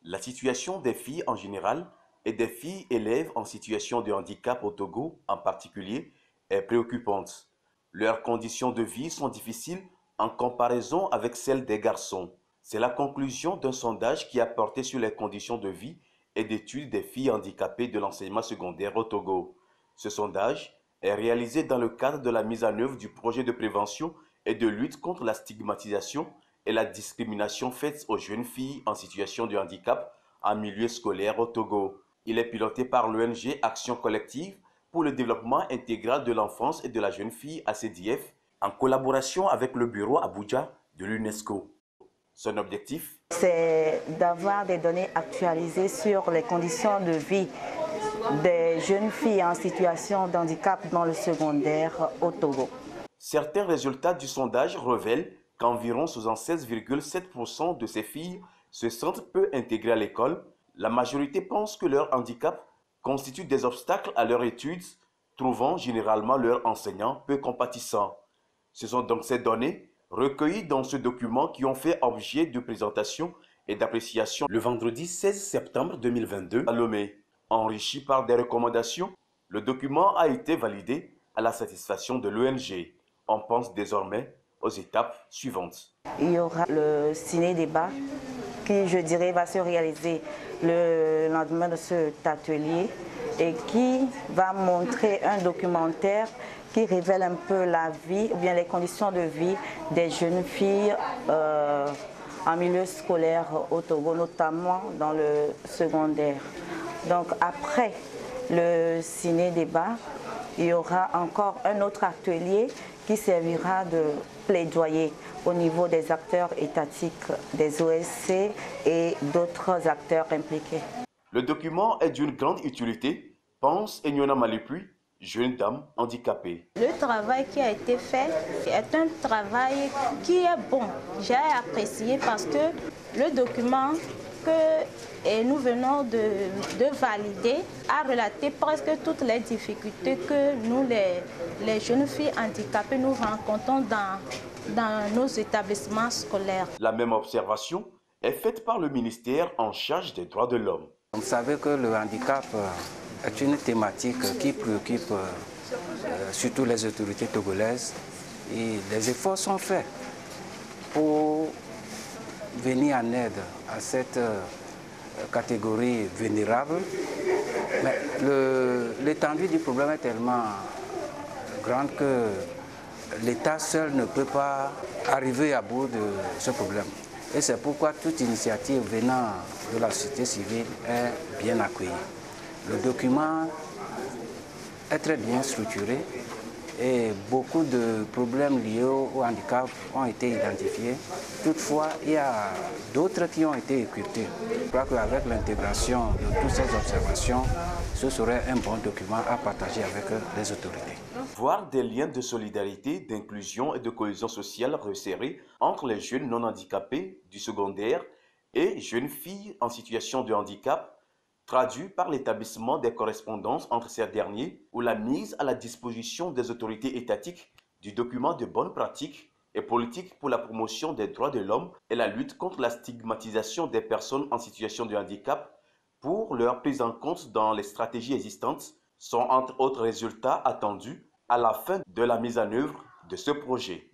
La situation des filles en général et des filles élèves en situation de handicap au Togo en particulier est préoccupante. Leurs conditions de vie sont difficiles en comparaison avec celles des garçons. C'est la conclusion d'un sondage qui a porté sur les conditions de vie et d'études des filles handicapées de l'enseignement secondaire au Togo. Ce sondage est réalisé dans le cadre de la mise en œuvre du projet de prévention et de lutte contre la stigmatisation et la discrimination faite aux jeunes filles en situation de handicap en milieu scolaire au Togo. Il est piloté par l'ONG Action Collective pour le développement intégral de l'enfance et de la jeune fille ACDF en collaboration avec le bureau Abuja de l'UNESCO. Son objectif, c'est d'avoir des données actualisées sur les conditions de vie des jeunes filles en situation de handicap dans le secondaire au Togo. Certains résultats du sondage révèlent qu'environ 76,7% de ces filles se sentent peu intégrées à l'école. La majorité pense que leur handicap constitue des obstacles à leur études, trouvant généralement leurs enseignants peu compatissants. Ce sont donc ces données recueillies dans ce document qui ont fait objet de présentation et d'appréciation le vendredi 16 septembre 2022 à Lomé. Enrichi par des recommandations, le document a été validé à la satisfaction de l'ONG. On pense désormais aux étapes suivantes. Il y aura le ciné-débat qui, je dirais, va se réaliser le lendemain de cet atelier et qui va montrer un documentaire qui révèle un peu la vie ou bien les conditions de vie des jeunes filles en milieu scolaire au Togo, notamment dans le secondaire. Donc après le ciné-débat, il y aura encore un autre atelier qui servira de plaidoyer au niveau des acteurs étatiques, des OSC et d'autres acteurs impliqués. Le document est d'une grande utilité, pense Enyona Malipui, jeune dame handicapée. Le travail qui a été fait est un travail qui est bon. J'ai apprécié parce que le document que nous venons de valider a relaté presque toutes les difficultés que nous, les jeunes filles handicapées, nous rencontrons dans nos établissements scolaires. La même observation est faite par le ministère en charge des droits de l'homme. Vous savez que le handicap est une thématique qui préoccupe surtout les autorités togolaises et des efforts sont faits pour venir en aide à cette catégorie vulnérable. Mais l'étendue du problème est tellement grande que l'État seul ne peut pas arriver à bout de ce problème. Et c'est pourquoi toute initiative venant de la société civile est bien accueillie. Le document est très bien structuré et beaucoup de problèmes liés au handicap ont été identifiés. Toutefois, il y a d'autres qui ont été occultés. Je crois qu'avec l'intégration de toutes ces observations, ce serait un bon document à partager avec les autorités. Voir des liens de solidarité, d'inclusion et de cohésion sociale resserrés entre les jeunes non handicapés du secondaire et jeunes filles en situation de handicap, traduit par l'établissement des correspondances entre ces derniers ou la mise à la disposition des autorités étatiques du document de bonnes pratiques et politiques pour la promotion des droits de l'homme et la lutte contre la stigmatisation des personnes en situation de handicap pour leur prise en compte dans les stratégies existantes sont entre autres résultats attendus à la fin de la mise en œuvre de ce projet.